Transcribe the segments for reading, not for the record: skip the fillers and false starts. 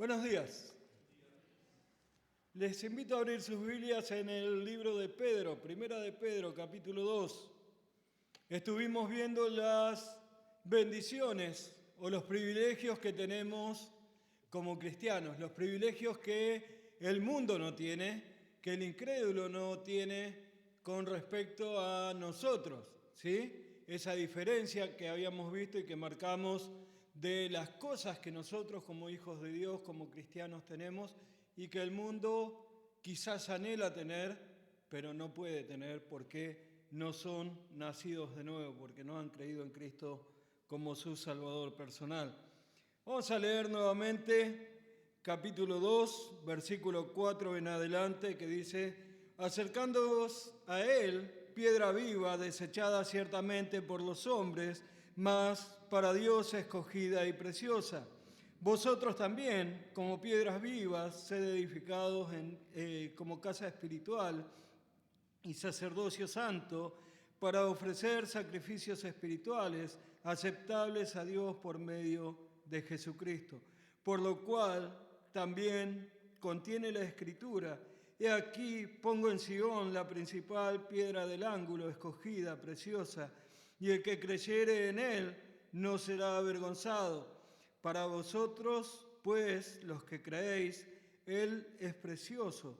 Buenos días. Les invito a abrir sus Biblias en el libro de Pedro, Primera de Pedro, capítulo 2. Estuvimos viendo las bendiciones o los privilegios que tenemos como cristianos, los privilegios que el mundo no tiene, que el incrédulo no tiene con respecto a nosotros, ¿sí? Esa diferencia que habíamos visto y que marcamos de las cosas que nosotros como hijos de Dios, como cristianos tenemos y que el mundo quizás anhela tener, pero no puede tener porque no son nacidos de nuevo, porque no han creído en Cristo como su Salvador personal. Vamos a leer nuevamente capítulo 2, versículo 4 en adelante, que dice: acercándoos a él, piedra viva, desechada ciertamente por los hombres, mas para Dios escogida y preciosa. Vosotros también, como piedras vivas, sed edificados como casa espiritual y sacerdocio santo, para ofrecer sacrificios espirituales aceptables a Dios por medio de Jesucristo. Por lo cual también contiene la Escritura: he aquí pongo en Sion la principal piedra del ángulo, escogida, preciosa, y el que creyere en él no será avergonzado. Para vosotros, pues, los que creéis, él es precioso.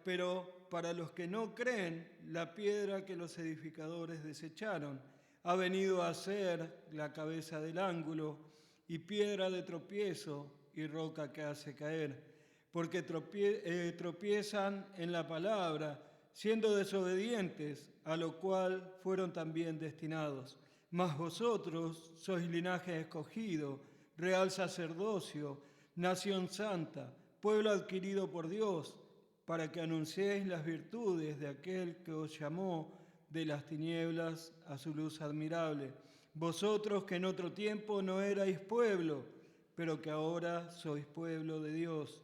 Pero para los que no creen, la piedra que los edificadores desecharon ha venido a ser la cabeza del ángulo y piedra de tropiezo y roca que hace caer, porque tropiezan en la palabra, siendo desobedientes, a lo cual fueron también destinados. Mas vosotros sois linaje escogido, real sacerdocio, nación santa, pueblo adquirido por Dios, para que anunciéis las virtudes de aquel que os llamó de las tinieblas a su luz admirable. Vosotros que en otro tiempo no erais pueblo, pero que ahora sois pueblo de Dios,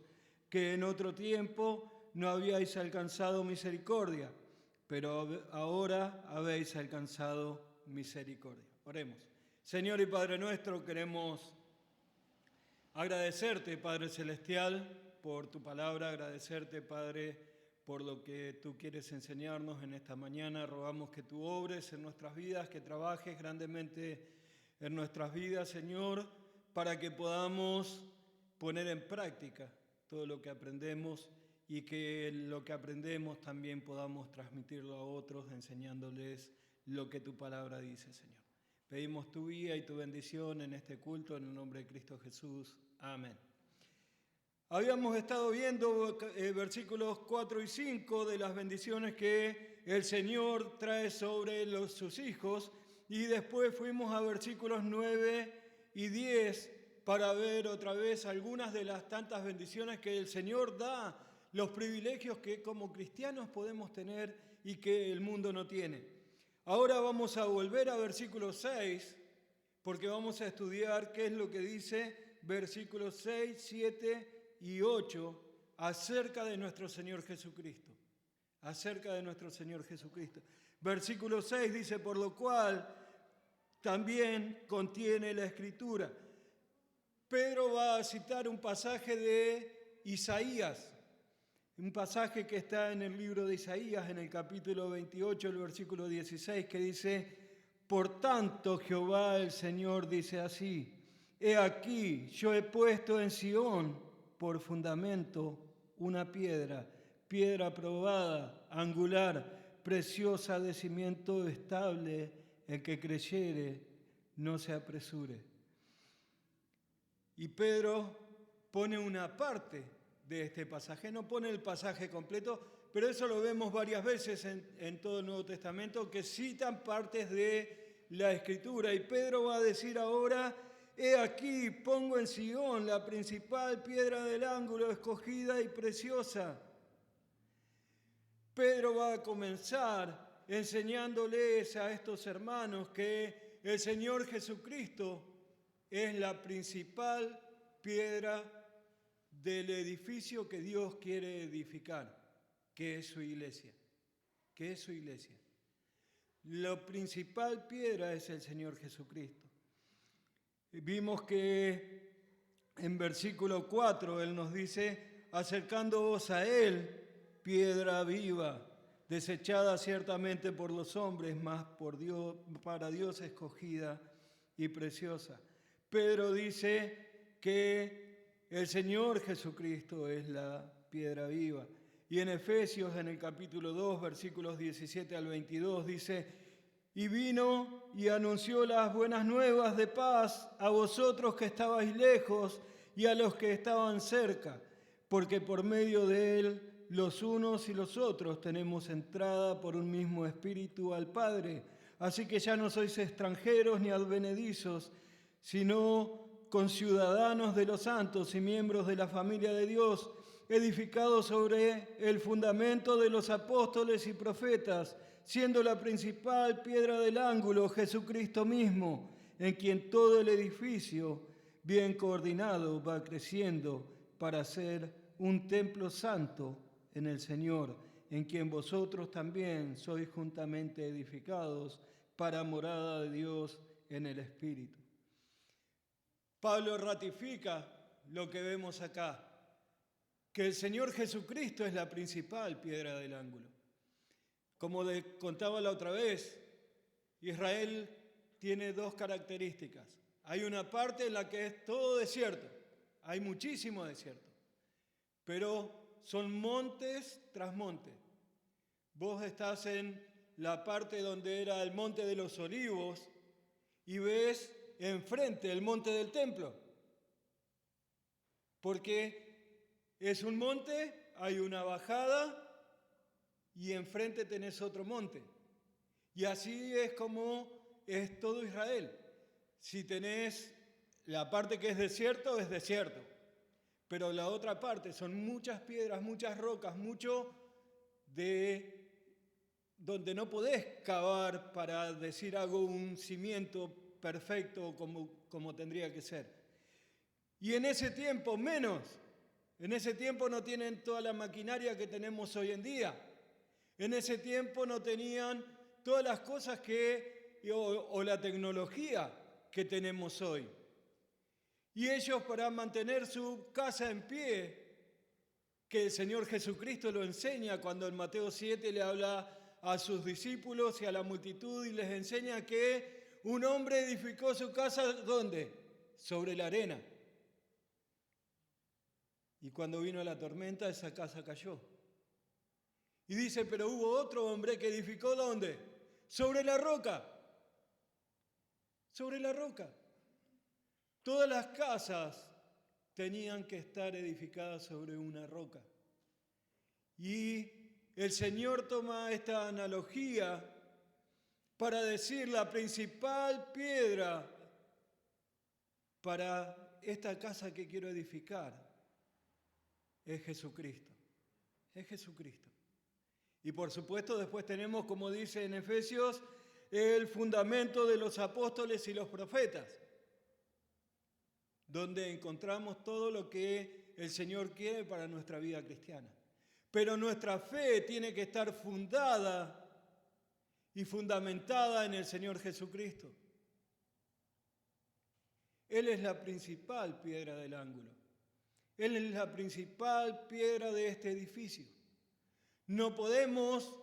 que en otro tiempo no habíais alcanzado misericordia, pero ahora habéis alcanzado misericordia. Oremos. Señor y Padre nuestro, queremos agradecerte, Padre Celestial, por tu palabra, agradecerte, Padre, por lo que tú quieres enseñarnos en esta mañana. Rogamos que tú obres en nuestras vidas, que trabajes grandemente en nuestras vidas, Señor, para que podamos poner en práctica todo lo que aprendemos y que lo que aprendemos también podamos transmitirlo a otros, enseñándoles lo que tu palabra dice, Señor. Pedimos tu guía y tu bendición en este culto, en el nombre de Cristo Jesús. Amén. Habíamos estado viendo versículos 4 y 5 de las bendiciones que el Señor trae sobre sus hijos, y después fuimos a versículos 9 y 10 para ver otra vez algunas de las tantas bendiciones que el Señor da, los privilegios que como cristianos podemos tener y que el mundo no tiene. Ahora vamos a volver a versículo 6, porque vamos a estudiar qué es lo que dice versículos 6, 7 y 8 acerca de nuestro Señor Jesucristo. Acerca de nuestro Señor Jesucristo. Versículo 6 dice: por lo cual también contiene la Escritura. Pedro va a citar un pasaje de Isaías, un pasaje que está en el libro de Isaías, en el capítulo 28, el versículo 16, que dice: por tanto, Jehová el Señor dice así: he aquí, yo he puesto en Sión por fundamento una piedra, piedra probada, angular, preciosa, de cimiento estable, el que creyere no se apresure. Y Pedro pone una parte de este pasaje, no pone el pasaje completo, pero eso lo vemos varias veces en todo el Nuevo Testamento, que citan partes de la Escritura. Y Pedro va a decir ahora: he aquí, pongo en Sión la principal piedra del ángulo, escogida y preciosa. Pedro va a comenzar enseñándoles a estos hermanos que el Señor Jesucristo es la principal piedra del edificio que Dios quiere edificar, que es su iglesia. Que es su iglesia. La principal piedra es el Señor Jesucristo. Vimos que en versículo 4, Él nos dice, acercándoos a Él, piedra viva, desechada ciertamente por los hombres, mas por Dios, para Dios escogida y preciosa. Pedro dice que el Señor Jesucristo es la piedra viva. Y en Efesios, en el capítulo 2, versículos 17 al 22, dice, y vino y anunció las buenas nuevas de paz a vosotros que estabais lejos y a los que estaban cerca, porque por medio de él los unos y los otros tenemos entrada por un mismo espíritu al Padre. Así que ya no sois extranjeros ni advenedizos, sino conciudadanos de los santos y miembros de la familia de Dios, edificados sobre el fundamento de los apóstoles y profetas, siendo la principal piedra del ángulo Jesucristo mismo, en quien todo el edificio, bien coordinado, va creciendo para ser un templo santo en el Señor, en quien vosotros también sois juntamente edificados para morada de Dios en el Espíritu. Pablo ratifica lo que vemos acá, que el Señor Jesucristo es la principal piedra del ángulo. Como le contaba la otra vez, Israel tiene dos características. Hay una parte en la que es todo desierto, hay muchísimo desierto, pero son montes tras monte. Vos estás en la parte donde era el Monte de los Olivos y ves enfrente el Monte del Templo, porque es un monte, hay una bajada y enfrente tenés otro monte. Y así es como es todo Israel. Si tenés la parte que es desierto, pero la otra parte son muchas piedras, muchas rocas, mucho de donde no podés cavar para decir hago un cimiento perfecto como tendría que ser. Y en ese tiempo menos, en ese tiempo no tienen toda la maquinaria que tenemos hoy en día. En ese tiempo no tenían todas las cosas o la tecnología que tenemos hoy. Y ellos, para mantener su casa en pie, que el Señor Jesucristo lo enseña cuando en Mateo 7 le habla a sus discípulos y a la multitud y les enseña que un hombre edificó su casa, ¿dónde? Sobre la arena. Y cuando vino la tormenta, esa casa cayó. Y dice, pero hubo otro hombre que edificó, ¿dónde? Sobre la roca. Sobre la roca. Todas las casas tenían que estar edificadas sobre una roca. Y el Señor toma esta analogía para decir la principal piedra para esta casa que quiero edificar es Jesucristo. Es Jesucristo. Y por supuesto después tenemos, como dice en Efesios, el fundamento de los apóstoles y los profetas, donde encontramos todo lo que el Señor quiere para nuestra vida cristiana. Pero nuestra fe tiene que estar fundada y fundamentada en el Señor Jesucristo. Él es la principal piedra del ángulo. Él es la principal piedra de este edificio. No podemos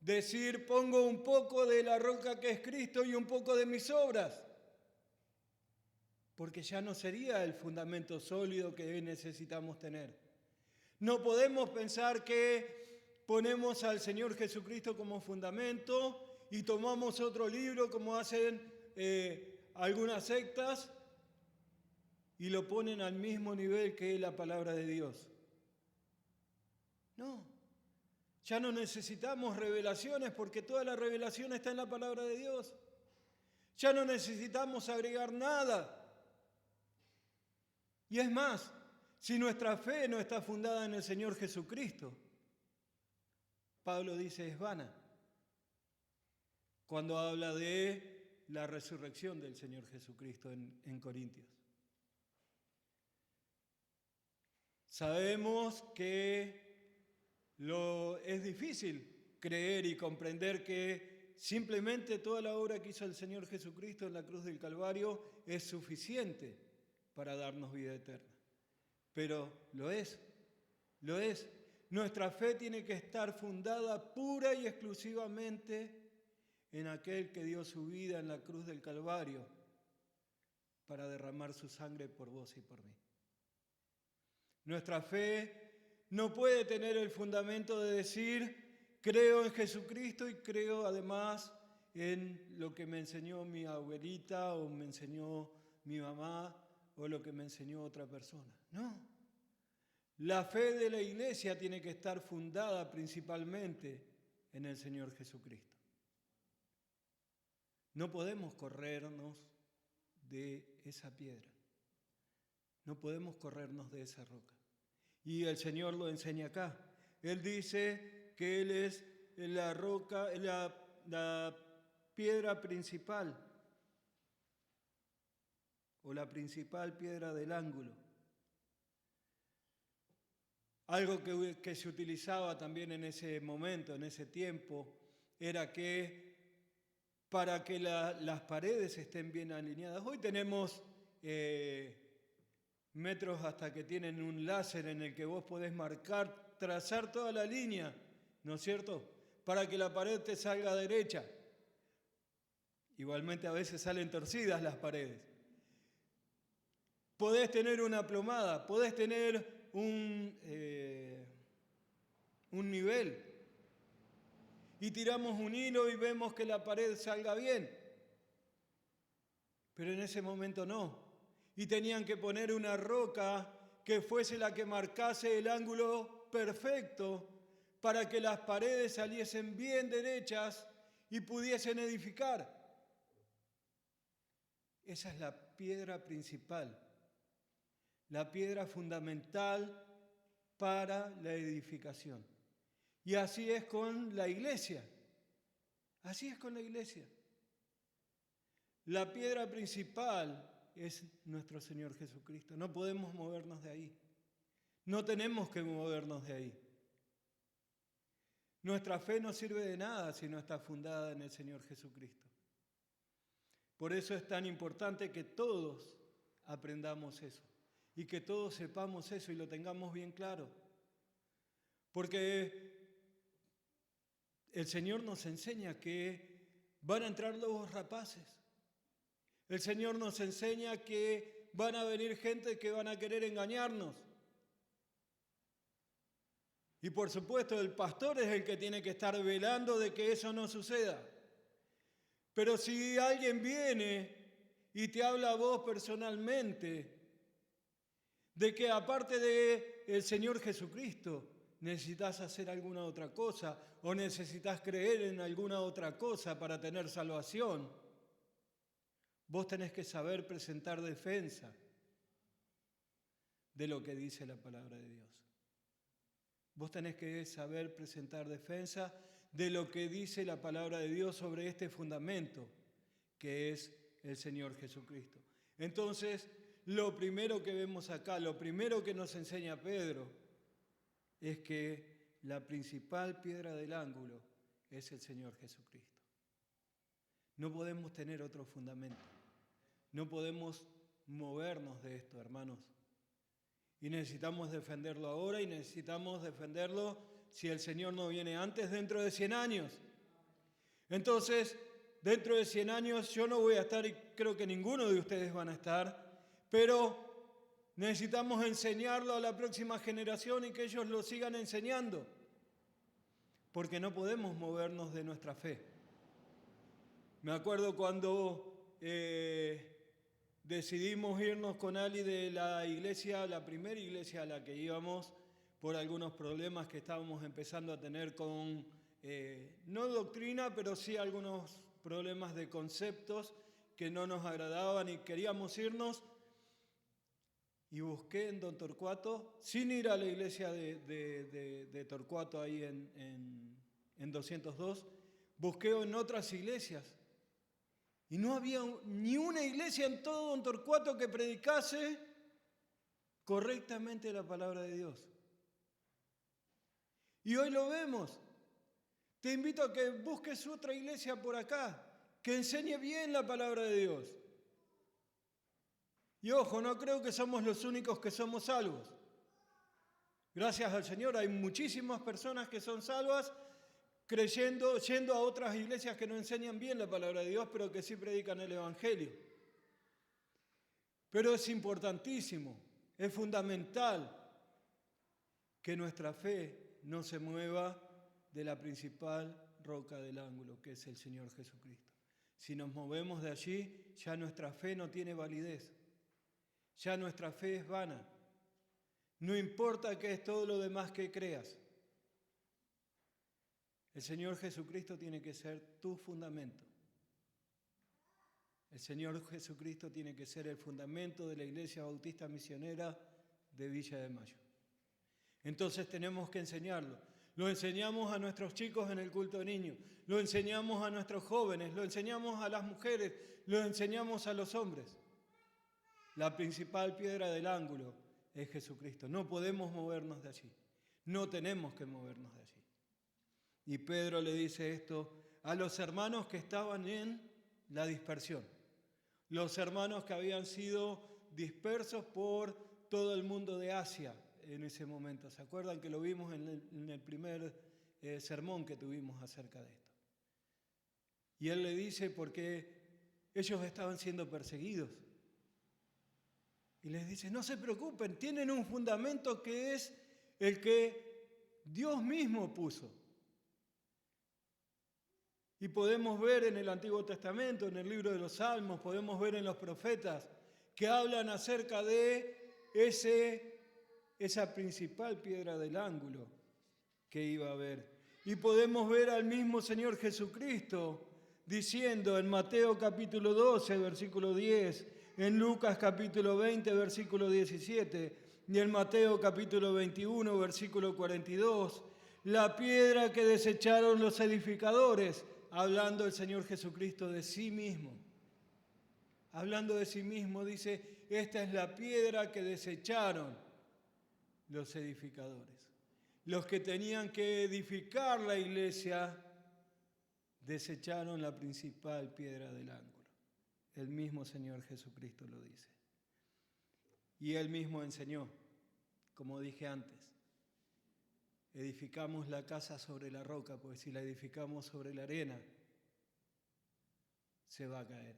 decir, pongo un poco de la roca que es Cristo y un poco de mis obras, porque ya no sería el fundamento sólido que necesitamos tener. No podemos pensar que ponemos al Señor Jesucristo como fundamento y tomamos otro libro como hacen algunas sectas y lo ponen al mismo nivel que la palabra de Dios. No, ya no necesitamos revelaciones porque toda la revelación está en la palabra de Dios. Ya no necesitamos agregar nada. Y es más, si nuestra fe no está fundada en el Señor Jesucristo, Pablo dice es vana cuando habla de la resurrección del Señor Jesucristo en Corintios. Sabemos que es difícil creer y comprender que simplemente toda la obra que hizo el Señor Jesucristo en la cruz del Calvario es suficiente para darnos vida eterna. pero lo es. Nuestra fe tiene que estar fundada pura y exclusivamente en aquel que dio su vida en la cruz del Calvario para derramar su sangre por vos y por mí. Nuestra fe no puede tener el fundamento de decir, creo en Jesucristo y creo además en lo que me enseñó mi abuelita o me enseñó mi mamá o lo que me enseñó otra persona. No. La fe de la Iglesia tiene que estar fundada principalmente en el Señor Jesucristo. No podemos corrernos de esa piedra. No podemos corrernos de esa roca. Y el Señor lo enseña acá. Él dice que Él es la roca, la piedra principal o la principal piedra del ángulo. Algo que se utilizaba también en ese momento, en ese tiempo, era que para que las paredes estén bien alineadas. Hoy tenemos metros hasta que tienen un láser en el que vos podés marcar, trazar toda la línea, ¿no es cierto?, para que la pared te salga derecha. Igualmente a veces salen torcidas las paredes. Podés tener una plomada, podés tener un nivel y tiramos un hilo y vemos que la pared salga bien. Pero en ese momento no. Y tenían que poner una roca que fuese la que marcase el ángulo perfecto para que las paredes saliesen bien derechas y pudiesen edificar. Esa es la piedra principal, la piedra fundamental para la edificación. Y así es con la iglesia. Así es con la iglesia. La piedra principal es nuestro Señor Jesucristo. No podemos movernos de ahí. No tenemos que movernos de ahí. Nuestra fe no sirve de nada si no está fundada en el Señor Jesucristo. Por eso es tan importante que todos aprendamos eso y que todos sepamos eso y lo tengamos bien claro. Porque el Señor nos enseña que van a entrar lobos rapaces. El Señor nos enseña que van a venir gente que van a querer engañarnos. Y por supuesto el pastor es el que tiene que estar velando de que eso no suceda. Pero si alguien viene y te habla a vos personalmente de que aparte del Señor Jesucristo necesitas hacer alguna otra cosa o necesitas creer en alguna otra cosa para tener salvación, vos tenés que saber presentar defensa de lo que dice la palabra de Dios. Vos tenés que saber presentar defensa de lo que dice la palabra de Dios sobre este fundamento, que es el Señor Jesucristo. Entonces, lo primero que vemos acá, lo primero que nos enseña Pedro, es que la principal piedra del ángulo es el Señor Jesucristo. No podemos tener otro fundamento. No podemos movernos de esto, hermanos. Y necesitamos defenderlo ahora y necesitamos defenderlo si el Señor no viene antes, dentro de 100 años. Entonces, dentro de 100 años yo no voy a estar y creo que ninguno de ustedes van a estar, pero necesitamos enseñarlo a la próxima generación y que ellos lo sigan enseñando, porque no podemos movernos de nuestra fe. Me acuerdo cuando decidimos irnos con Ali de la iglesia, la primera iglesia a la que íbamos, por algunos problemas que estábamos empezando a tener con, no doctrina, pero sí algunos problemas de conceptos que no nos agradaban y queríamos irnos. Y busqué en Don Torcuato, sin ir a la iglesia de Torcuato ahí en 202, busqué en otras iglesias. Y no había ni una iglesia en todo Don Torcuato que predicase correctamente la palabra de Dios. Y hoy lo vemos. Te invito a que busques otra iglesia por acá, que enseñe bien la palabra de Dios. Y ojo, no creo que somos los únicos que somos salvos. Gracias al Señor hay muchísimas personas que son salvas creyendo, yendo a otras iglesias que no enseñan bien la palabra de Dios, pero que sí predican el Evangelio. Pero es importantísimo, es fundamental que nuestra fe no se mueva de la principal roca del ángulo, que es el Señor Jesucristo. Si nos movemos de allí, ya nuestra fe no tiene validez, ya nuestra fe es vana. No importa qué es todo lo demás que creas. El Señor Jesucristo tiene que ser tu fundamento. El Señor Jesucristo tiene que ser el fundamento de la Iglesia Bautista Misionera de Villa de Mayo. Entonces tenemos que enseñarlo. Lo enseñamos a nuestros chicos en el culto de niños, lo enseñamos a nuestros jóvenes, lo enseñamos a las mujeres, lo enseñamos a los hombres. La principal piedra del ángulo es Jesucristo. No podemos movernos de allí. No tenemos que movernos de allí. Y Pedro le dice esto a los hermanos que estaban en la dispersión. Los hermanos que habían sido dispersos por todo el mundo de Asia en ese momento. ¿Se acuerdan que lo vimos en el primer sermón que tuvimos acerca de esto? Y él le dice porque ellos estaban siendo perseguidos. Y les dice, no se preocupen, tienen un fundamento que es el que Dios mismo puso. Y podemos ver en el Antiguo Testamento, en el libro de los Salmos, podemos ver en los profetas que hablan acerca de esa principal piedra del ángulo que iba a haber. Y podemos ver al mismo Señor Jesucristo diciendo en Mateo capítulo 12, versículo 10, en Lucas capítulo 20, versículo 17, y en Mateo capítulo 21, versículo 42, la piedra que desecharon los edificadores, hablando el Señor Jesucristo de sí mismo. Hablando de sí mismo, dice, esta es la piedra que desecharon los edificadores. Los que tenían que edificar la iglesia desecharon la principal piedra del ángulo. El mismo Señor Jesucristo lo dice. Y Él mismo enseñó, como dije antes, edificamos la casa sobre la roca, pues si la edificamos sobre la arena, se va a caer.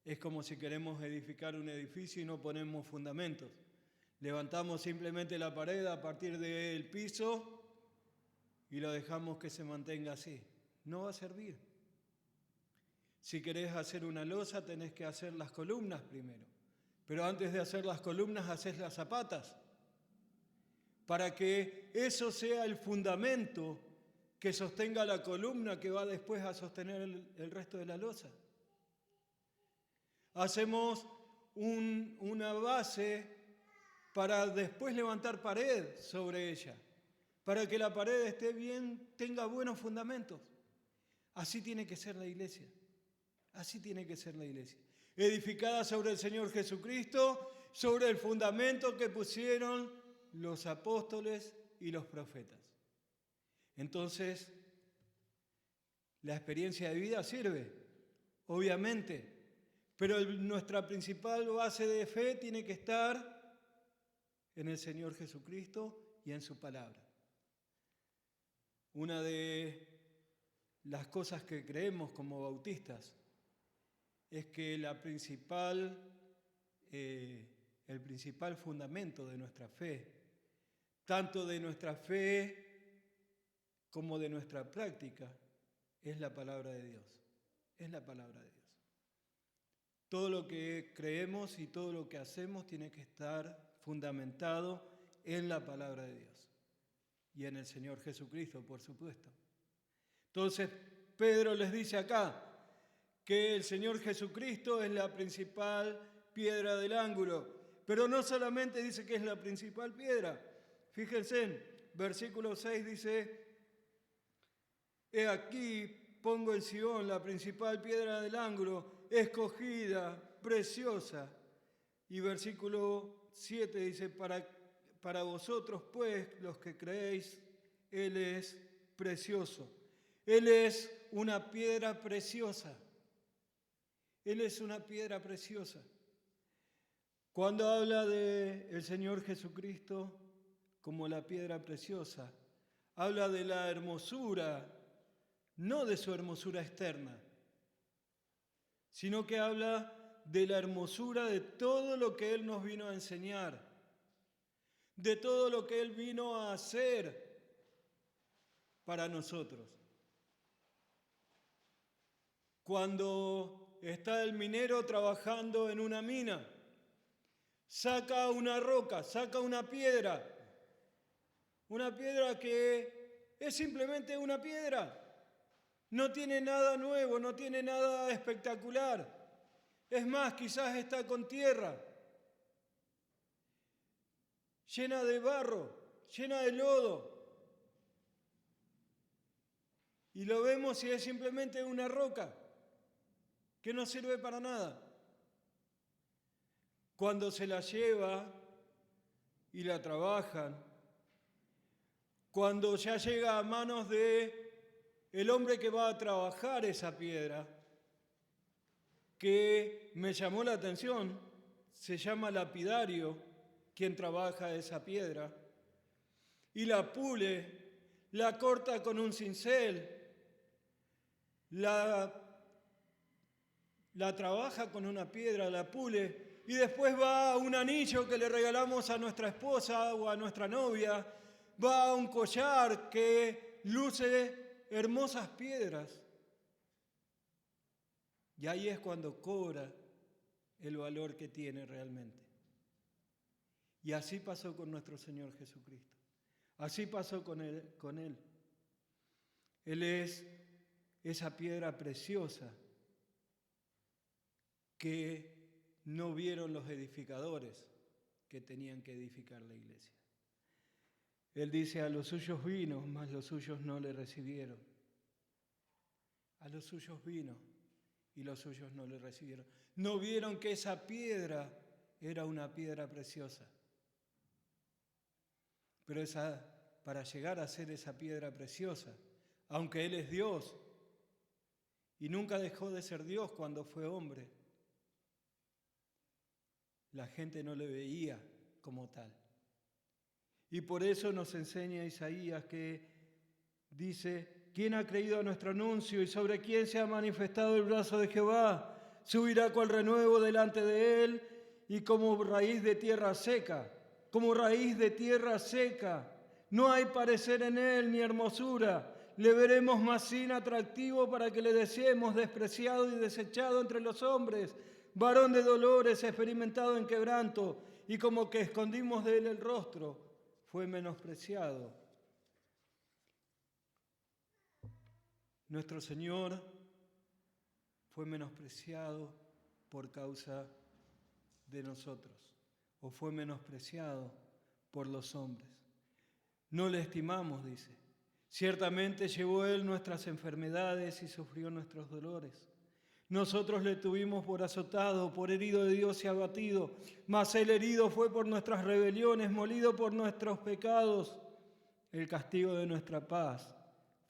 Es como si queremos edificar un edificio y no ponemos fundamentos. Levantamos simplemente la pared a partir del piso y lo dejamos que se mantenga así. No va a servir. Si querés hacer una losa, tenés que hacer las columnas primero. Pero antes de hacer las columnas, haces las zapatas. Para que eso sea el fundamento que sostenga la columna que va después a sostener el resto de la losa. Hacemos una base para después levantar pared sobre ella, para que la pared esté bien, tenga buenos fundamentos. Así tiene que ser la iglesia. Así tiene que ser la iglesia. Edificada sobre el Señor Jesucristo, sobre el fundamento que pusieron los apóstoles y los profetas. Entonces, la experiencia de vida sirve, obviamente, pero nuestra principal base de fe tiene que estar en el Señor Jesucristo y en su palabra. Una de las cosas que creemos como bautistas es que el principal fundamento de nuestra fe, tanto de nuestra fe como de nuestra práctica, es la palabra de Dios. Es la palabra de Dios. Todo lo que creemos y todo lo que hacemos tiene que estar fundamentado en la palabra de Dios y en el Señor Jesucristo, por supuesto. Entonces, Pedro les dice acá que el Señor Jesucristo es la principal piedra del ángulo, pero no solamente dice que es la principal piedra. Fíjense, versículo 6 dice, he aquí pongo en Sion la principal piedra del ángulo, escogida, preciosa. Y versículo 7 dice, para vosotros pues, los que creéis, Él es precioso. Él es una piedra preciosa. Él es una piedra preciosa. Cuando habla del Señor Jesucristo, como la piedra preciosa. Habla de la hermosura, no de su hermosura externa, sino que habla de la hermosura de todo lo que Él nos vino a enseñar, de todo lo que Él vino a hacer para nosotros. Cuando está el minero trabajando en una mina, saca una roca, saca una piedra que es simplemente una piedra. No tiene nada nuevo, no tiene nada espectacular. Es más, quizás está con tierra, llena de barro, llena de lodo. Y lo vemos y es simplemente una roca que no sirve para nada. Cuando se la lleva y la trabajan, cuando ya llega a manos de el hombre que va a trabajar esa piedra, que me llamó la atención, se llama lapidario, quien trabaja esa piedra, y la pule, la corta con un cincel, la trabaja con una piedra, la pule, y después va a un anillo que le regalamos a nuestra esposa o a nuestra novia, va a un collar que luce hermosas piedras. Y ahí es cuando cobra el valor que tiene realmente. Y así pasó con nuestro Señor Jesucristo. Así pasó con Él. Él es esa piedra preciosa que no vieron los edificadores que tenían que edificar la iglesia. Él dice, a los suyos vino, mas los suyos no le recibieron. A los suyos vino y los suyos no le recibieron. No vieron que esa piedra era una piedra preciosa. Pero para llegar a ser esa piedra preciosa, aunque Él es Dios y nunca dejó de ser Dios cuando fue hombre, la gente no le veía como tal. Y por eso nos enseña Isaías que dice, ¿quién ha creído a nuestro anuncio y sobre quién se ha manifestado el brazo de Jehová? Subirá cual renuevo delante de él y como raíz de tierra seca, como raíz de tierra seca. No hay parecer en él ni hermosura. Le veremos más sin atractivo para que le deseemos, despreciado y desechado entre los hombres, varón de dolores, experimentado en quebranto, y como que escondimos de él el rostro, fue menospreciado. Nuestro Señor fue menospreciado por causa de nosotros, o fue menospreciado por los hombres. No le estimamos, dice. Ciertamente llevó Él nuestras enfermedades y sufrió nuestros dolores. Nosotros le tuvimos por azotado, por herido de Dios y abatido, mas el herido fue por nuestras rebeliones, molido por nuestros pecados. El castigo de nuestra paz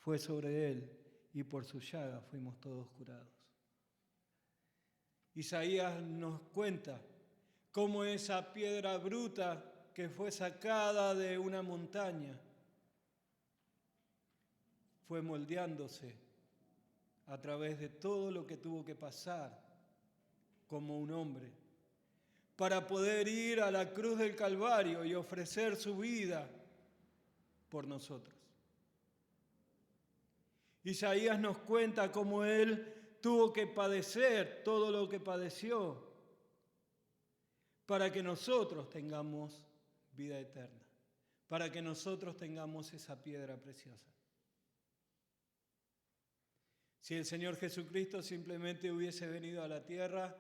fue sobre Él, y por su llaga fuimos todos curados. Isaías nos cuenta cómo esa piedra bruta que fue sacada de una montaña fue moldeándose a través de todo lo que tuvo que pasar como un hombre para poder ir a la cruz del Calvario y ofrecer su vida por nosotros. Isaías nos cuenta cómo él tuvo que padecer todo lo que padeció para que nosotros tengamos vida eterna, para que nosotros tengamos esa piedra preciosa. Si el Señor Jesucristo simplemente hubiese venido a la tierra,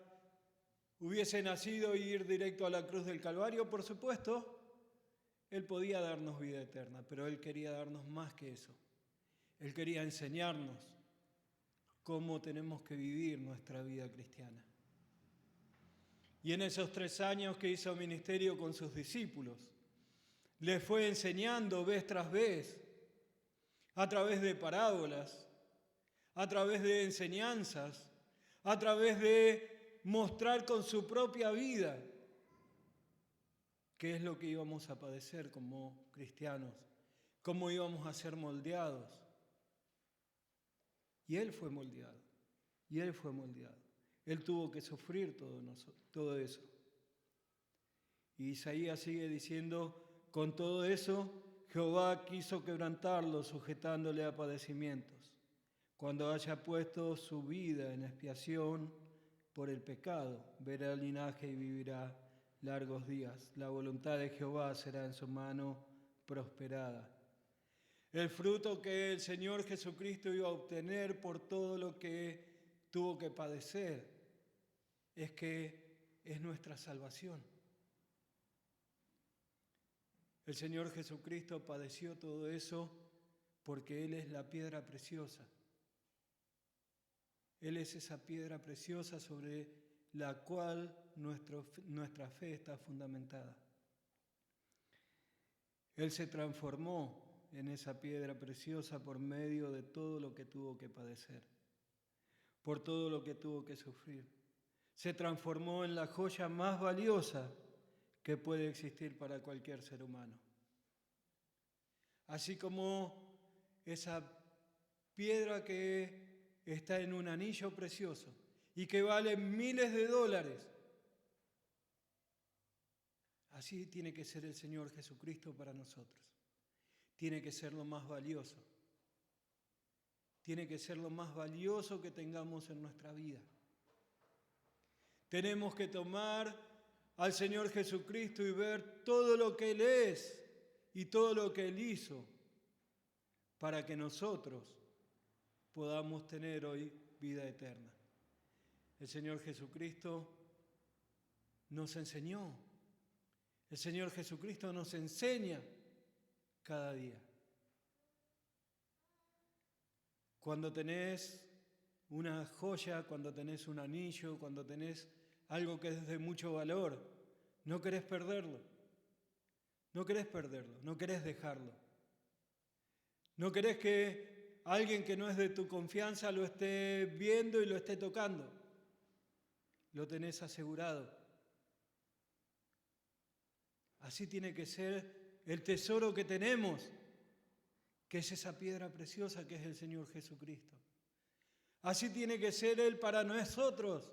hubiese nacido y ir directo a la cruz del Calvario, por supuesto, Él podía darnos vida eterna, pero Él quería darnos más que eso. Él quería enseñarnos cómo tenemos que vivir nuestra vida cristiana. Y en esos 3 años que hizo ministerio con sus discípulos, les fue enseñando vez tras vez, a través de parábolas, a través de enseñanzas, a través de mostrar con su propia vida qué es lo que íbamos a padecer como cristianos, cómo íbamos a ser moldeados. Y Él fue moldeado, y Él fue moldeado. Él tuvo que sufrir todo eso. Y Isaías sigue diciendo, con todo eso, Jehová quiso quebrantarlo, sujetándole a padecimientos. Cuando haya puesto su vida en expiación por el pecado, verá el linaje y vivirá largos días. La voluntad de Jehová será en su mano prosperada. El fruto que el Señor Jesucristo iba a obtener por todo lo que tuvo que padecer es que es nuestra salvación. El Señor Jesucristo padeció todo eso porque Él es la piedra preciosa. Él es esa piedra preciosa sobre la cual nuestra fe está fundamentada. Él se transformó en esa piedra preciosa por medio de todo lo que tuvo que padecer, por todo lo que tuvo que sufrir. Se transformó en la joya más valiosa que puede existir para cualquier ser humano. Así como esa piedra que está en un anillo precioso y que vale miles de dólares. Así tiene que ser el Señor Jesucristo para nosotros. Tiene que ser lo más valioso. Tiene que ser lo más valioso que tengamos en nuestra vida. Tenemos que tomar al Señor Jesucristo y ver todo lo que Él es y todo lo que Él hizo para que nosotros podamos tener hoy vida eterna. El Señor Jesucristo nos enseñó. El Señor Jesucristo nos enseña cada día. Cuando tenés una joya, cuando tenés un anillo, cuando tenés algo que es de mucho valor, no querés perderlo. No querés perderlo, no querés dejarlo. No querés que alguien que no es de tu confianza lo esté viendo y lo esté tocando. Lo tenés asegurado. Así tiene que ser el tesoro que tenemos, que es esa piedra preciosa que es el Señor Jesucristo. Así tiene que ser Él para nosotros,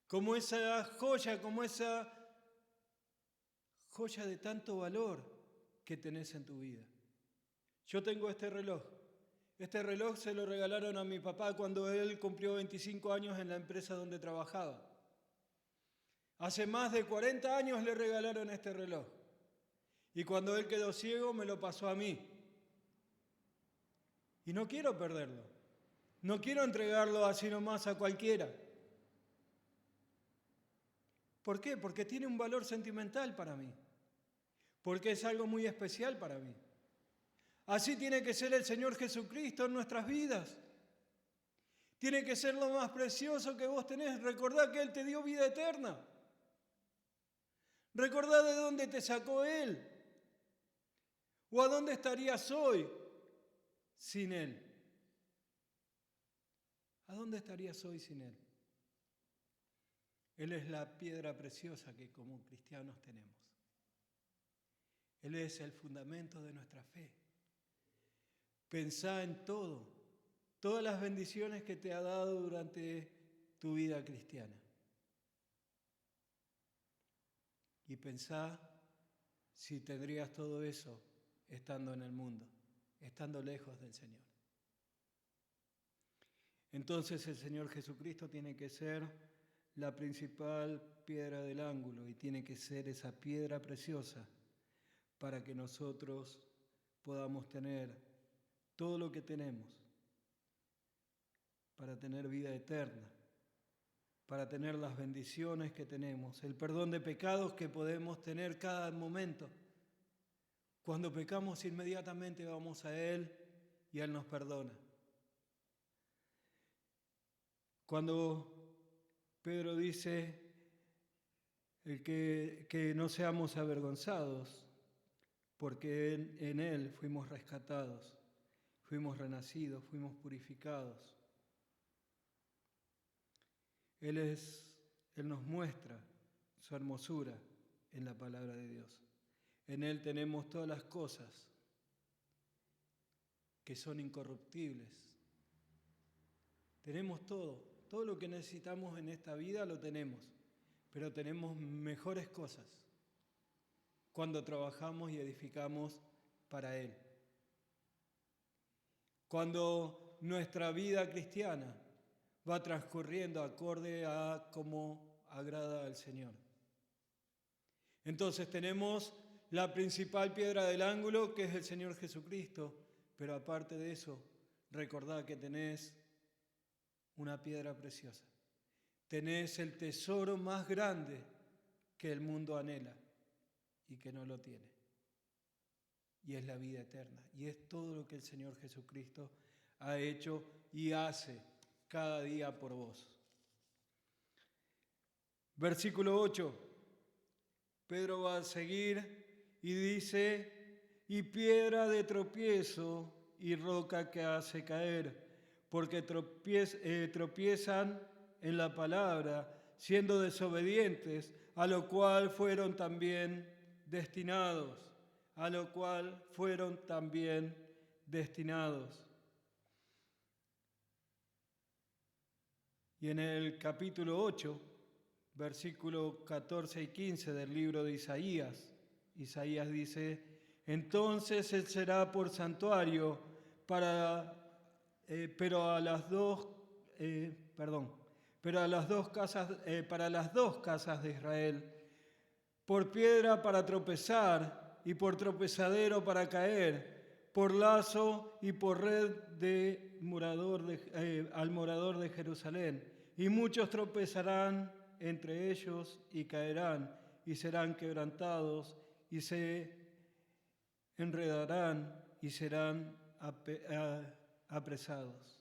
como esa joya, como esa joya de tanto valor que tenés en tu vida. Yo tengo este reloj. Este reloj se lo regalaron a mi papá cuando él cumplió 25 años en la empresa donde trabajaba. Hace más de 40 años le regalaron este reloj. Y cuando él quedó ciego me lo pasó a mí. Y no quiero perderlo. No quiero entregarlo así nomás a cualquiera. ¿Por qué? Porque tiene un valor sentimental para mí. Porque es algo muy especial para mí. Así tiene que ser el Señor Jesucristo en nuestras vidas. Tiene que ser lo más precioso que vos tenés. Recordá que Él te dio vida eterna. Recordá de dónde te sacó Él. ¿O a dónde estarías hoy sin Él? ¿A dónde estarías hoy sin Él? Él es la piedra preciosa que como cristianos tenemos. Él es el fundamento de nuestra fe. Pensá en todo, todas las bendiciones que te ha dado durante tu vida cristiana. Y pensá si tendrías todo eso estando en el mundo, estando lejos del Señor. Entonces el Señor Jesucristo tiene que ser la principal piedra del ángulo y tiene que ser esa piedra preciosa para que nosotros podamos tener todo lo que tenemos, para tener vida eterna, para tener las bendiciones que tenemos, el perdón de pecados que podemos tener cada momento. Cuando pecamos inmediatamente vamos a Él y Él nos perdona. Cuando Pedro dice que no seamos avergonzados, porque en Él fuimos rescatados, fuimos renacidos, fuimos purificados. Él nos muestra su hermosura en la palabra de Dios. En Él tenemos todas las cosas que son incorruptibles. Tenemos todo lo que necesitamos en esta vida lo tenemos, pero tenemos mejores cosas cuando trabajamos y edificamos para Él. Cuando nuestra vida cristiana va transcurriendo acorde a cómo agrada al Señor. Entonces tenemos la principal piedra del ángulo, que es el Señor Jesucristo, pero aparte de eso, recordad que tenés una piedra preciosa. Tenés el tesoro más grande que el mundo anhela y que no lo tiene. Y es la vida eterna. Y es todo lo que el Señor Jesucristo ha hecho y hace cada día por vos. Versículo 8. Pedro va a seguir y dice, y piedra de tropiezo y roca que hace caer, porque tropiezan en la palabra, siendo desobedientes, a lo cual fueron también destinados. A lo cual fueron también destinados. Y en el capítulo 8, versículos 14 y 15 del libro de Isaías, Isaías dice, entonces él será por santuario para las dos casas de Israel, por piedra para tropezar y por tropezadero para caer, por lazo y por red al morador de Jerusalén. Y muchos tropezarán entre ellos y caerán y serán quebrantados y se enredarán y serán apresados.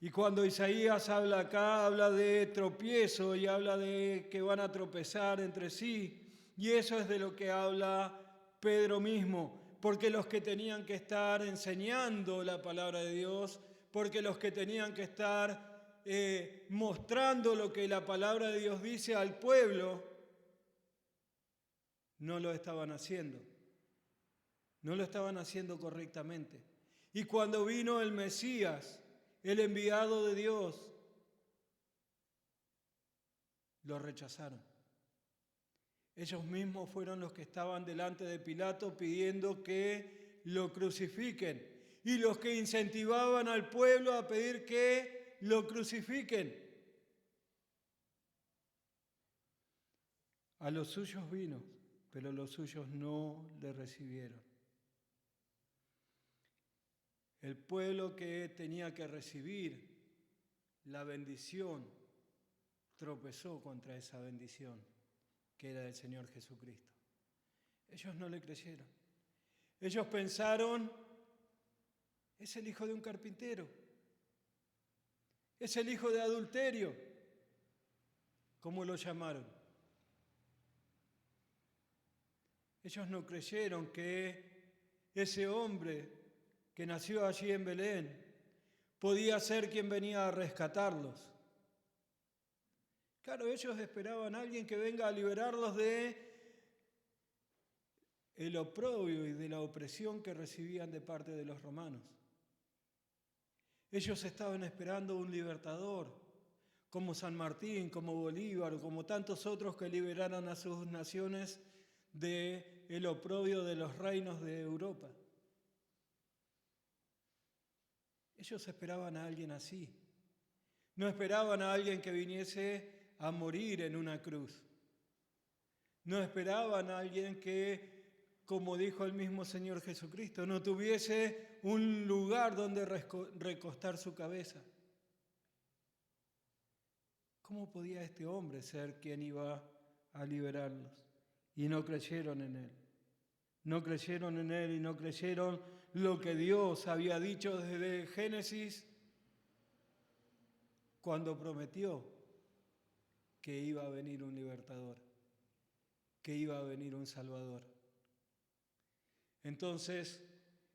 Y cuando Isaías habla acá, habla de tropiezo y habla de que van a tropezar entre sí. Y eso es de lo que habla Pedro mismo, porque los que tenían que estar enseñando la palabra de Dios, porque los que tenían que estar mostrando lo que la palabra de Dios dice al pueblo, no lo estaban haciendo. No lo estaban haciendo correctamente. Y cuando vino el Mesías, el enviado de Dios, lo rechazaron. Ellos mismos fueron los que estaban delante de Pilato pidiendo que lo crucifiquen y los que incentivaban al pueblo a pedir que lo crucifiquen. A los suyos vino, pero los suyos no le recibieron. El pueblo que tenía que recibir la bendición tropezó contra esa bendición que era del Señor Jesucristo. Ellos no le creyeron. Ellos pensaron, es el hijo de un carpintero, es el hijo de adulterio, como lo llamaron. Ellos no creyeron que ese hombre que nació allí en Belén podía ser quien venía a rescatarlos. Claro, ellos esperaban a alguien que venga a liberarlos de el oprobio y de la opresión que recibían de parte de los romanos. Ellos estaban esperando un libertador, como San Martín, como Bolívar, como tantos otros que liberaran a sus naciones del oprobio de los reinos de Europa. Ellos esperaban a alguien así. No esperaban a alguien que viniese a morir en una cruz. No esperaban a alguien que, como dijo el mismo Señor Jesucristo, no tuviese un lugar donde recostar su cabeza. ¿Cómo podía este hombre ser quien iba a liberarlos? Y no creyeron en él. No creyeron en él y no creyeron lo que Dios había dicho desde Génesis cuando prometió que iba a venir un libertador, que iba a venir un salvador. Entonces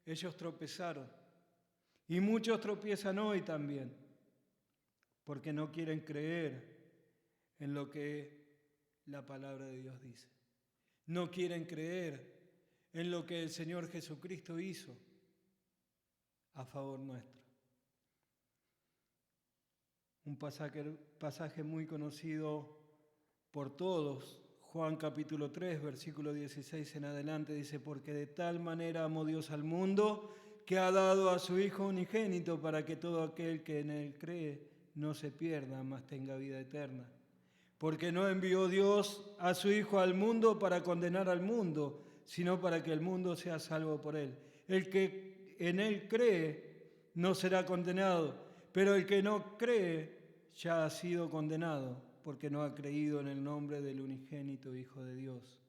ellos tropezaron y muchos tropiezan hoy también porque no quieren creer en lo que la palabra de Dios dice. No quieren creer en lo que el Señor Jesucristo hizo a favor nuestro. Un pasaje muy conocido por todos, Juan capítulo 3, versículo 16 en adelante, dice: porque de tal manera amó Dios al mundo, que ha dado a su Hijo unigénito, para que todo aquel que en Él cree no se pierda, mas tenga vida eterna. Porque no envió Dios a su Hijo al mundo para condenar al mundo, sino para que el mundo sea salvo por Él. El que en Él cree no será condenado, pero el que no cree ya ha sido condenado, porque no ha creído en el nombre del unigénito Hijo de Dios.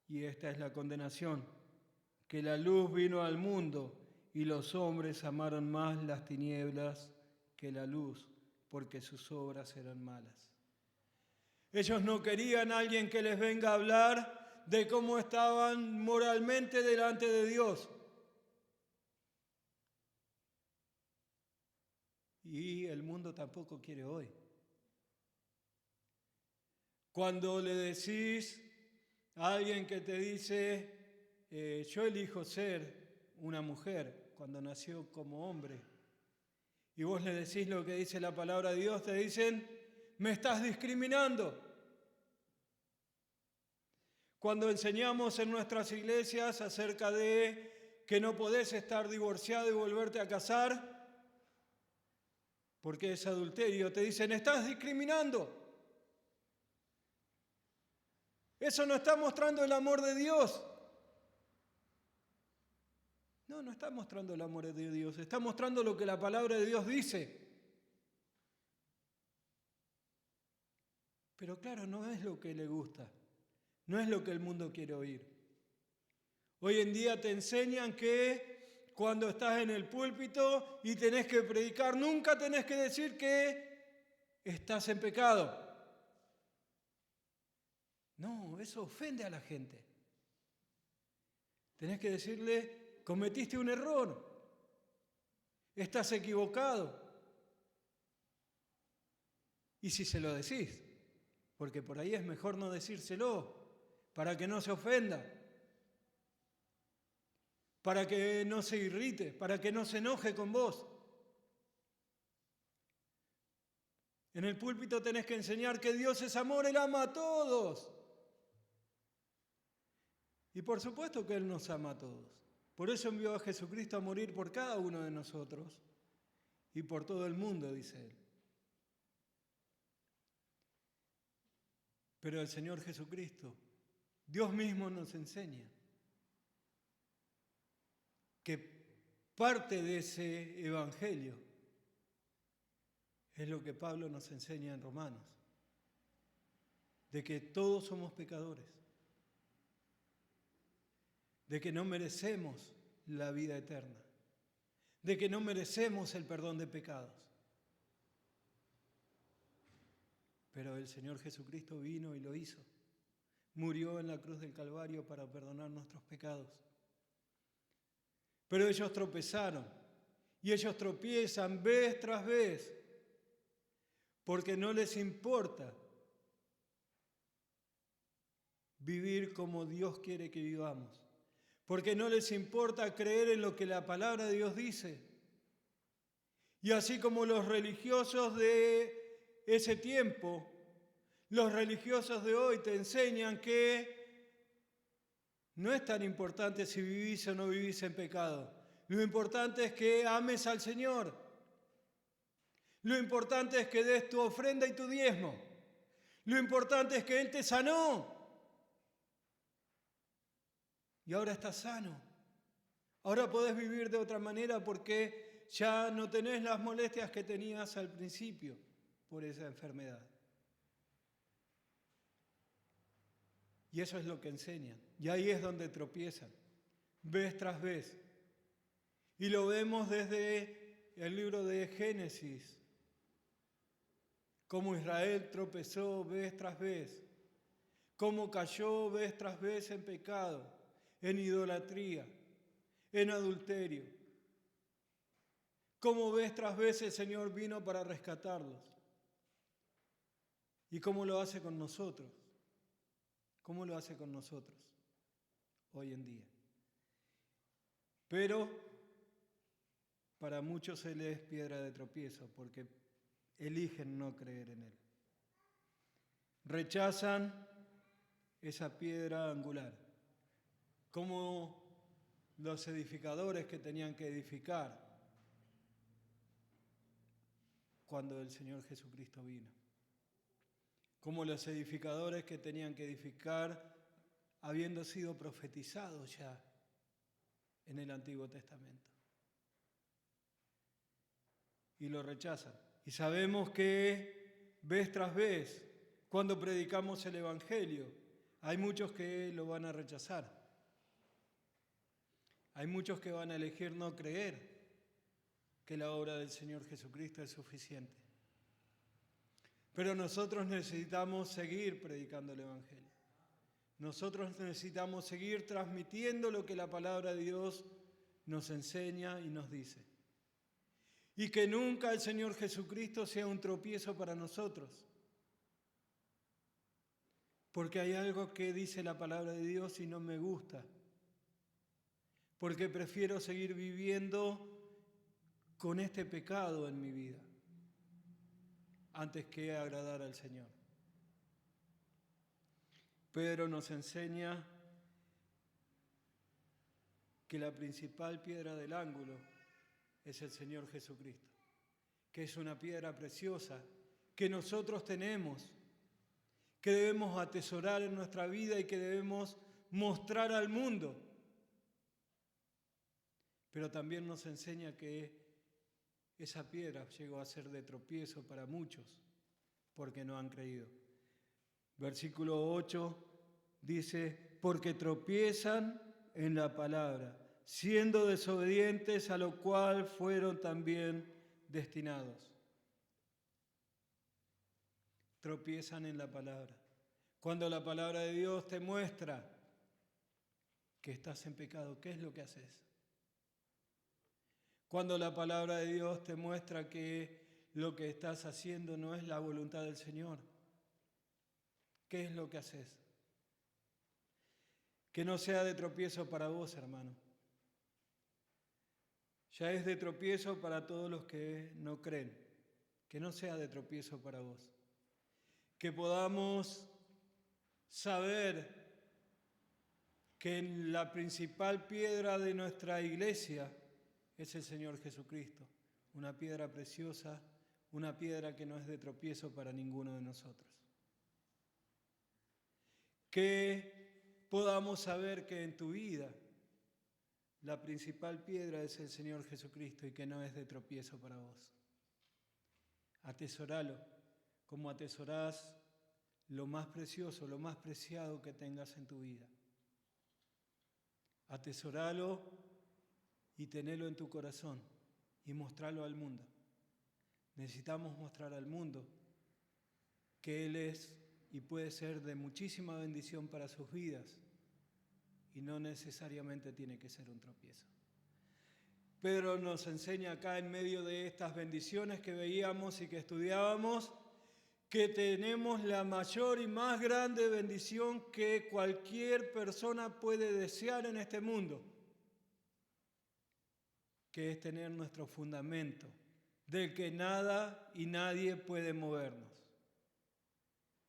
Y esta es la condenación, que la luz vino al mundo y los hombres amaron más las tinieblas que la luz, porque sus obras eran malas. Ellos no querían a alguien que les venga a hablar de cómo estaban moralmente delante de Dios. Y el mundo tampoco quiere hoy. Cuando le decís a alguien que te dice, yo elijo ser una mujer cuando nació como hombre, y vos le decís lo que dice la palabra de Dios, te dicen, me estás discriminando. Cuando enseñamos en nuestras iglesias acerca de que no podés estar divorciado y volverte a casar, porque es adulterio, te dicen, estás discriminando. Eso no está mostrando el amor de Dios. No está mostrando el amor de Dios, está mostrando lo que la palabra de Dios dice. Pero claro, no es lo que le gusta, no es lo que el mundo quiere oír. Hoy en día te enseñan que cuando estás en el púlpito y tenés que predicar, nunca tenés que decir que estás en pecado. No, eso ofende a la gente. Tenés que decirle, cometiste un error, estás equivocado. Y si se lo decís, porque por ahí es mejor no decírselo, para que no se ofenda, para que no se irrite, para que no se enoje con vos. En el púlpito tenés que enseñar que Dios es amor, Él ama a todos. Y por supuesto que Él nos ama a todos. Por eso envió a Jesucristo a morir por cada uno de nosotros y por todo el mundo, dice Él. Pero el Señor Jesucristo, Dios mismo nos enseña que parte de ese evangelio es lo que Pablo nos enseña en Romanos, de que todos somos pecadores, de que no merecemos la vida eterna, de que no merecemos el perdón de pecados. Pero el Señor Jesucristo vino y lo hizo. Murió en la cruz del Calvario para perdonar nuestros pecados. Pero ellos tropezaron y ellos tropiezan vez tras vez porque no les importa vivir como Dios quiere que vivamos, porque no les importa creer en lo que la palabra de Dios dice. Y así como los religiosos de ese tiempo, los religiosos de hoy te enseñan que no es tan importante si vivís o no vivís en pecado. Lo importante es que ames al Señor. Lo importante es que des tu ofrenda y tu diezmo. Lo importante es que Él te sanó. Y ahora estás sano. Ahora podés vivir de otra manera porque ya no tenés las molestias que tenías al principio por esa enfermedad. Y eso es lo que enseñan. Y ahí es donde tropiezan, vez tras vez. Y lo vemos desde el libro de Génesis, cómo Israel tropezó vez tras vez, cómo cayó vez tras vez en pecado, en idolatría, en adulterio. Cómo vez tras vez el Señor vino para rescatarlos. ¿Y cómo lo hace con nosotros? ¿Cómo lo hace con nosotros hoy en día? Pero para muchos Él es piedra de tropiezo porque eligen no creer en Él. Rechazan esa piedra angular, como los edificadores que tenían que edificar cuando el Señor Jesucristo vino, como los edificadores que tenían que edificar habiendo sido profetizados ya en el Antiguo Testamento. Y lo rechazan. Y sabemos que vez tras vez, cuando predicamos el Evangelio, hay muchos que lo van a rechazar. Hay muchos que van a elegir no creer que la obra del Señor Jesucristo es suficiente. Pero nosotros necesitamos seguir predicando el Evangelio. Nosotros necesitamos seguir transmitiendo lo que la palabra de Dios nos enseña y nos dice. Y que nunca el Señor Jesucristo sea un tropiezo para nosotros. Porque hay algo que dice la palabra de Dios y no me gusta. Porque prefiero seguir viviendo con este pecado en mi vida antes que agradar al Señor. Pedro nos enseña que la principal piedra del ángulo es el Señor Jesucristo, que es una piedra preciosa que nosotros tenemos, que debemos atesorar en nuestra vida y que debemos mostrar al mundo. Pero también nos enseña que esa piedra llegó a ser de tropiezo para muchos porque no han creído. Versículo 8 dice, porque tropiezan en la palabra, siendo desobedientes, a lo cual fueron también destinados. Tropiezan en la palabra. Cuando la palabra de Dios te muestra que estás en pecado, ¿qué es lo que haces? Cuando la palabra de Dios te muestra que lo que estás haciendo no es la voluntad del Señor, ¿qué es lo que haces? Que no sea de tropiezo para vos, hermano. Ya es de tropiezo para todos los que no creen. Que no sea de tropiezo para vos. Que podamos saber que la principal piedra de nuestra iglesia es el Señor Jesucristo. Una piedra preciosa, una piedra que no es de tropiezo para ninguno de nosotros. Que podamos saber que en tu vida la principal piedra es el Señor Jesucristo y que no es de tropiezo para vos. Atesoralo como atesorás lo más precioso, lo más preciado que tengas en tu vida. Atesoralo y tenelo en tu corazón y mostralo al mundo. Necesitamos mostrar al mundo que Él es y puede ser de muchísima bendición para sus vidas y no necesariamente tiene que ser un tropiezo. Pedro nos enseña acá en medio de estas bendiciones que veíamos y que estudiábamos que tenemos la mayor y más grande bendición que cualquier persona puede desear en este mundo, que es tener nuestro fundamento, del que nada y nadie puede movernos,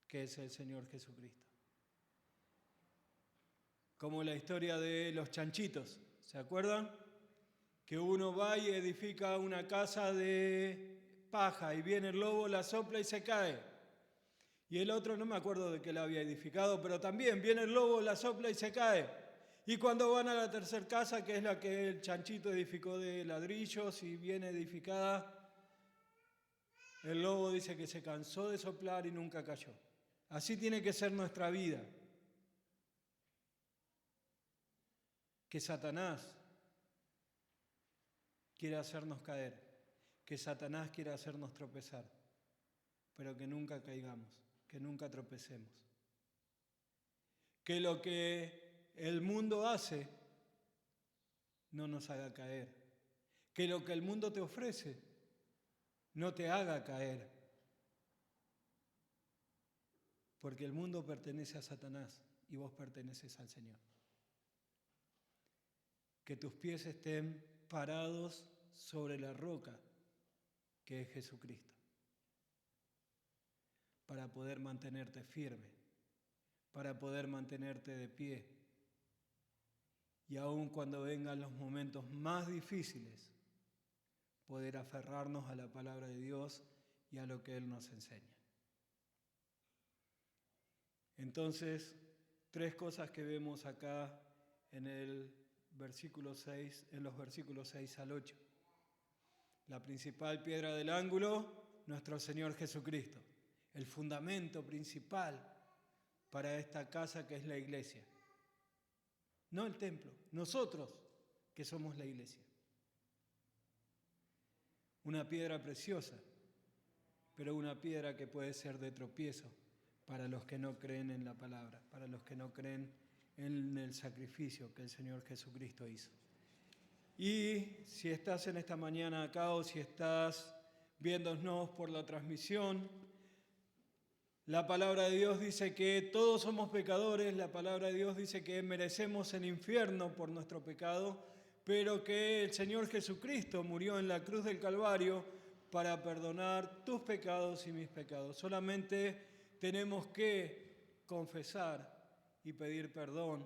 que es el Señor Jesucristo. Como la historia de los chanchitos, ¿se acuerdan? Que uno va y edifica una casa de paja y viene el lobo, la sopla y se cae. Y el otro, no me acuerdo de que la había edificado, pero también viene el lobo, la sopla y se cae. Y cuando van a la tercera casa, que es la que el chanchito edificó de ladrillos y viene edificada, el lobo dice que se cansó de soplar y nunca cayó. Así tiene que ser nuestra vida. Que Satanás quiere hacernos caer, que Satanás quiere hacernos tropezar, pero que nunca caigamos, que nunca tropecemos. Que lo que el mundo hace no nos haga caer. Que lo que el mundo te ofrece no te haga caer. porque el mundo pertenece a Satanás y vos perteneces al Señor. Que tus pies estén parados sobre la roca que es Jesucristo, para poder mantenerte firme, para poder mantenerte de pie. Y aun cuando vengan los momentos más difíciles, poder aferrarnos a la palabra de Dios y a lo que Él nos enseña. Entonces, 3 cosas que vemos acá en el versículo 6, en los versículos 6 al 8. La principal piedra del ángulo, nuestro Señor Jesucristo. El fundamento principal para esta casa que es la iglesia. No el templo, nosotros que somos la iglesia. Una piedra preciosa, pero una piedra que puede ser de tropiezo para los que no creen en la palabra, para los que no creen en el sacrificio que el Señor Jesucristo hizo. Y si estás en esta mañana acá o si estás viéndonos por la transmisión, la palabra de Dios dice que todos somos pecadores, la palabra de Dios dice que merecemos el infierno por nuestro pecado, pero que el Señor Jesucristo murió en la cruz del Calvario para perdonar tus pecados y mis pecados. Solamente tenemos que confesar y pedir perdón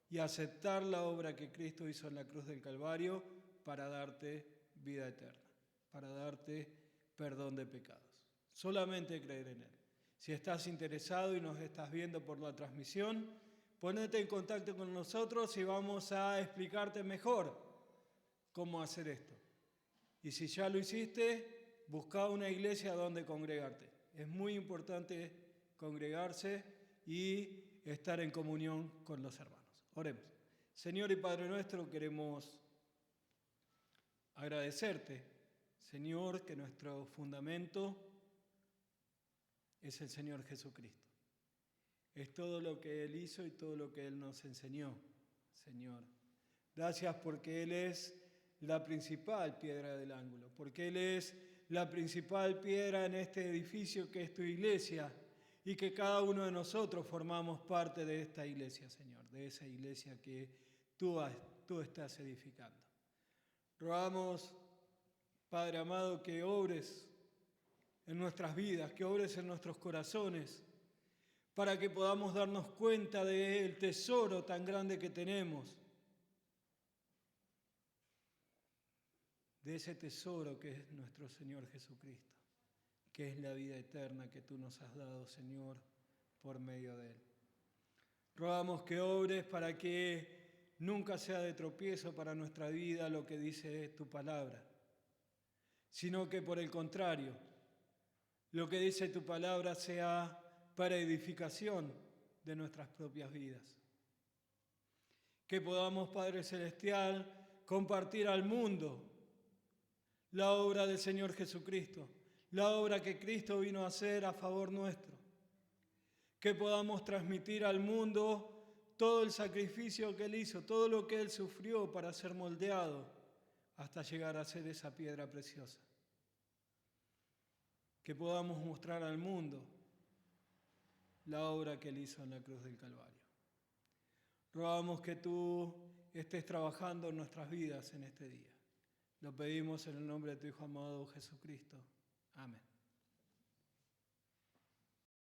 y aceptar la obra que Cristo hizo en la cruz del Calvario para darte vida eterna, para darte perdón de pecados. Solamente creer en Él. Si estás interesado y nos estás viendo por la transmisión, ponete en contacto con nosotros y vamos a explicarte mejor cómo hacer esto. Y si ya lo hiciste, busca una iglesia donde congregarte. Es muy importante congregarse y estar en comunión con los hermanos. Oremos. Señor y Padre nuestro, queremos agradecerte, Señor, que nuestro fundamento es el Señor Jesucristo. Es todo lo que Él hizo y todo lo que Él nos enseñó, Señor. Gracias porque Él es la principal piedra del ángulo, porque Él es la principal piedra en este edificio que es tu iglesia y que cada uno de nosotros formamos parte de esta iglesia, Señor, de esa iglesia que tú estás edificando. Rogamos, Padre amado, que obres en nuestras vidas, que obres en nuestros corazones, para que podamos darnos cuenta del tesoro tan grande que tenemos, de ese tesoro que es nuestro Señor Jesucristo, que es la vida eterna que tú nos has dado, Señor, por medio de Él. Rogamos que obres para que nunca sea de tropiezo para nuestra vida lo que dice tu palabra, sino que por el contrario, lo que dice tu palabra sea para edificación de nuestras propias vidas. Que podamos, Padre Celestial, compartir al mundo la obra del Señor Jesucristo, la obra que Cristo vino a hacer a favor nuestro. Que podamos transmitir al mundo todo el sacrificio que Él hizo, todo lo que Él sufrió para ser moldeado hasta llegar a ser esa piedra preciosa. Que podamos mostrar al mundo la obra que Él hizo en la cruz del Calvario. Rogamos que tú estés trabajando en nuestras vidas en este día. Lo pedimos en el nombre de tu Hijo amado Jesucristo. Amén.